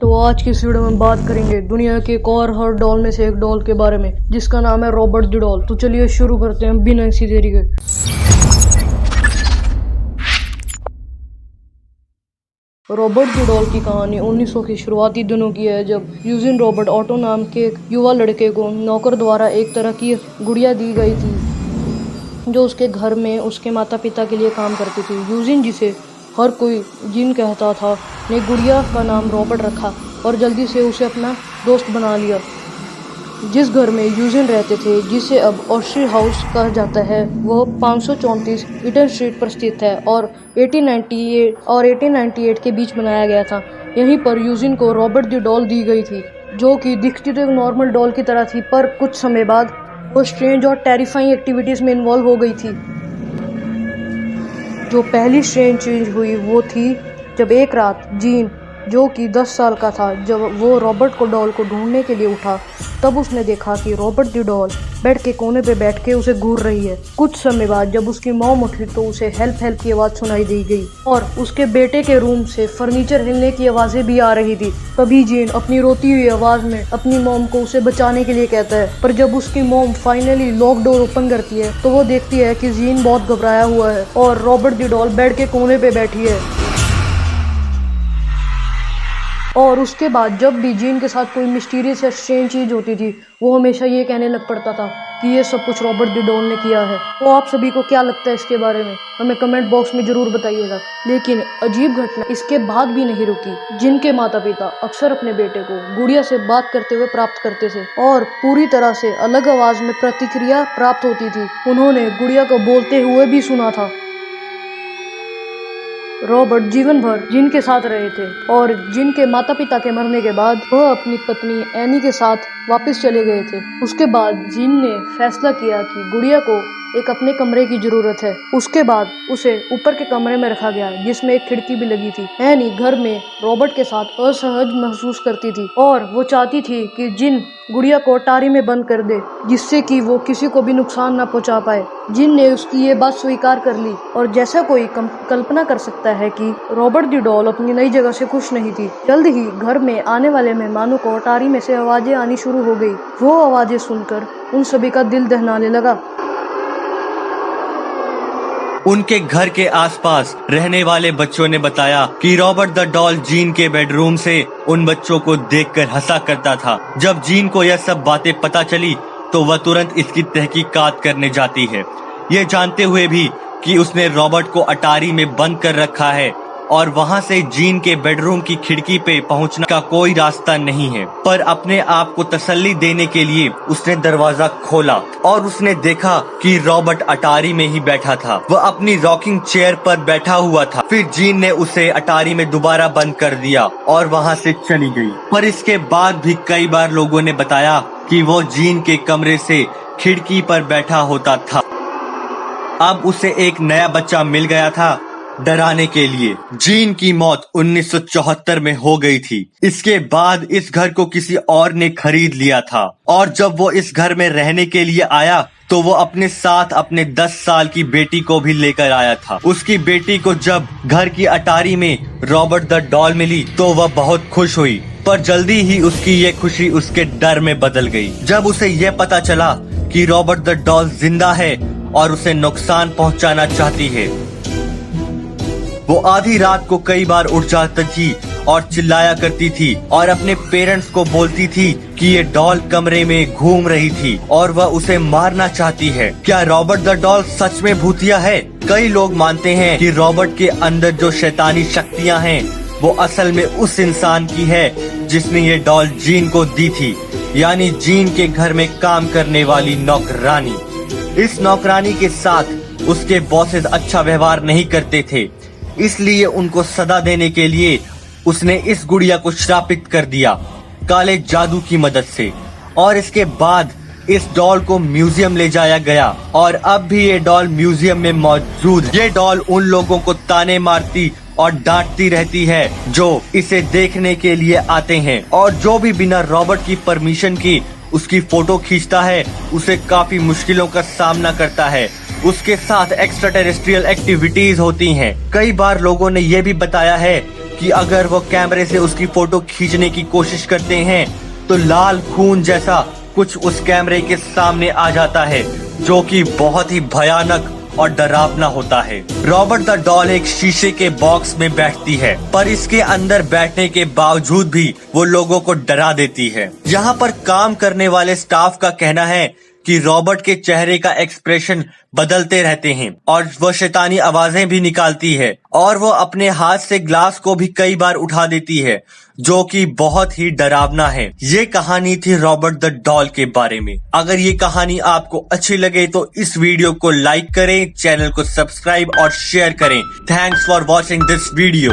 तो आज की इस वीडियो में बात करेंगे दुनिया के एक और हर डॉल में से एक डॉल के बारे में जिसका नाम है रॉबर्ट द डॉल। तो चलिए शुरू करते हैं बिना किसी देरी के। रॉबर्ट द डॉल की कहानी 1900 के शुरुआती दिनों की है, जब यूजिन रॉबर्ट ऑटो नाम के एक युवा लड़के को नौकर द्वारा एक तरह की गुड़िया दी गई थी जो उसके घर में उसके माता पिता के लिए काम करती थी। यूजिन, जिसे हर कोई जिन कहता था, ने गुड़िया का नाम रॉबर्ट रखा और जल्दी से उसे अपना दोस्त बना लिया। जिस घर में यूजिन रहते थे, जिसे अब ऑस्ट्री हाउस कहा जाता है, वह 534 ईटन स्ट्रीट पर स्थित है और 1898 के बीच बनाया गया था। यहीं पर यूजिन को रॉबर्ट द डॉल दी गई थी, जो कि दिखती तो एक नॉर्मल डॉल की तरह थी, पर कुछ समय बाद वो स्ट्रेंज और टेरिफाइंग एक्टिविटीज में इन्वॉल्व हो गई थी। जो पहली स्ट्रेंज चीज हुई वो थी जब एक रात जीन, जो कि 10 साल का था, जब वो रॉबर्ट को डॉल को ढूंढने के लिए उठा, तब उसने देखा कि रॉबर्ट द डॉल बेड के कोने पे बैठ के उसे घूर रही है। कुछ समय बाद जब उसकी मॉम उठी तो उसे हेल्प हेल्प की आवाज सुनाई दी गई और उसके बेटे के रूम से फर्नीचर हिलने की आवाजें भी आ रही थी। तभी जीन अपनी रोती हुई आवाज में अपनी मॉम को उसे बचाने के लिए कहता है, पर जब उसकी mom finally lock door open करती है तो वो देखती है कि जीन बहुत घबराया हुआ है और रॉबर्ट द डॉल बेड के कोने पे बैठी है। और उसके बाद जब भी जीन के साथ कोई मिस्टीरियस या स्ट्रेंज चीज होती थी, वो हमेशा ये कहने लग पड़ता था कि ये सब कुछ रॉबर्ट द डॉल ने किया है। तो आप सभी को क्या लगता है इसके बारे में, हमें कमेंट बॉक्स में जरूर बताइएगा। लेकिन अजीब घटना इसके बाद भी नहीं रुकी। जिनके माता पिता अक्सर अपने बेटे को गुड़िया से बात करते हुए प्राप्त करते थे और पूरी तरह से अलग आवाज में प्रतिक्रिया प्राप्त होती थी, उन्होंने गुड़िया को बोलते हुए भी सुना था। रॉबर्ट जीवन भर जिन के साथ रहे थे और जिन के माता पिता के मरने के बाद वह अपनी पत्नी एनी के साथ वापस चले गए थे। उसके बाद जिन ने फैसला किया कि गुड़िया को एक अपने कमरे की जरूरत है। उसके बाद उसे ऊपर के कमरे में रखा गया, जिसमें एक खिड़की भी लगी थी। एनी घर में रॉबर्ट के साथ असहज महसूस करती थी और वो चाहती थी कि जिन गुड़िया को अटारी में बंद कर दे, जिससे कि वो किसी को भी नुकसान ना पहुंचा पाए। जिन ने उसकी ये बात स्वीकार कर ली और जैसा कोई कल्पना कर सकता है कि रॉबर्ट द डॉल अपनी नई जगह से खुश नहीं थी। जल्द ही घर में आने वाले मेहमानों को अटारी में से आवाजें आनी शुरू हो गई। वो आवाजें सुनकर उन सभी का दिल दहलाने लगा। उनके घर के आसपास रहने वाले बच्चों ने बताया कि रॉबर्ट द डॉल जीन के बेडरूम से उन बच्चों को देखकर हंसा करता था। जब जीन को यह सब बातें पता चली तो वह तुरंत इसकी तहकीकात करने जाती है, ये जानते हुए भी कि उसने रॉबर्ट को अटारी में बंद कर रखा है और वहां से जीन के बेडरूम की खिड़की पे पहुंचने का कोई रास्ता नहीं है। पर अपने आप को तसल्ली देने के लिए उसने दरवाजा खोला और उसने देखा कि रॉबर्ट अटारी में ही बैठा था। वह अपनी रॉकिंग चेयर पर बैठा हुआ था। फिर जीन ने उसे अटारी में दोबारा बंद कर दिया और वहां से चली गई। पर इसके बाद भी कई बार लोगों ने बताया कि वो जीन के कमरे से खिड़की पर बैठा होता था। अब उसे एक नया बच्चा मिल गया था डराने के लिए। जीन की मौत 1974 में हो गई थी। इसके बाद इस घर को किसी और ने खरीद लिया था और जब वो इस घर में रहने के लिए आया तो वो अपने साथ अपने 10 साल की बेटी को भी लेकर आया था। उसकी बेटी को जब घर की अटारी में रॉबर्ट द डॉल मिली तो वह बहुत खुश हुई, पर जल्दी ही उसकी ये खुशी उसके डर में बदल गई जब उसे ये पता चला कि रॉबर्ट द डॉल जिंदा है और उसे नुकसान पहुंचाना चाहती है। वो आधी रात को कई बार उठ जाती थी और चिल्लाया करती थी और अपने पेरेंट्स को बोलती थी कि ये डॉल कमरे में घूम रही थी और वह उसे मारना चाहती है। क्या रॉबर्ट द डॉल सच में भूतिया है? कई लोग मानते हैं कि रॉबर्ट के अंदर जो शैतानी शक्तियां हैं वो असल में उस इंसान की है जिसने ये डॉल जीन को दी थी, यानी जीन के घर में काम करने वाली नौकरानी। इस नौकरानी के साथ उसके बॉसेस अच्छा व्यवहार नहीं करते थे, इसलिए उनको सजा देने के लिए उसने इस गुड़िया को श्रापित कर दिया काले जादू की मदद से। और इसके बाद इस डॉल को म्यूजियम ले जाया गया और अब भी ये डॉल म्यूजियम में मौजूद है। ये डॉल उन लोगों को ताने मारती और डांटती रहती है जो इसे देखने के लिए आते हैं, और जो भी बिना रॉबर्ट की परमिशन की उसकी फोटो खींचता है उसे काफी मुश्किलों का सामना करता है। उसके साथ एक्स्ट्रा टेरेस्ट्रियल एक्टिविटीज होती हैं। कई बार लोगों ने यह भी बताया है कि अगर वो कैमरे से उसकी फोटो खींचने की कोशिश करते हैं तो लाल खून जैसा कुछ उस कैमरे के सामने आ जाता है, जो कि बहुत ही भयानक और डरावना होता है। रॉबर्ट द डॉल एक शीशे के बॉक्स में बैठती है, पर इसके अंदर बैठने के बावजूद भी वो लोगों को डरा देती है। यहाँ पर काम करने वाले स्टाफ का कहना है कि रॉबर्ट के चेहरे का एक्सप्रेशन बदलते रहते हैं और वो शैतानी आवाजें भी निकालती है, और वो अपने हाथ से ग्लास को भी कई बार उठा देती है, जो कि बहुत ही डरावना है। ये कहानी थी रॉबर्ट द डॉल के बारे में। अगर ये कहानी आपको अच्छी लगे तो इस वीडियो को लाइक करें, चैनल को सब्सक्राइब और शेयर करें। Thanks for watching this video.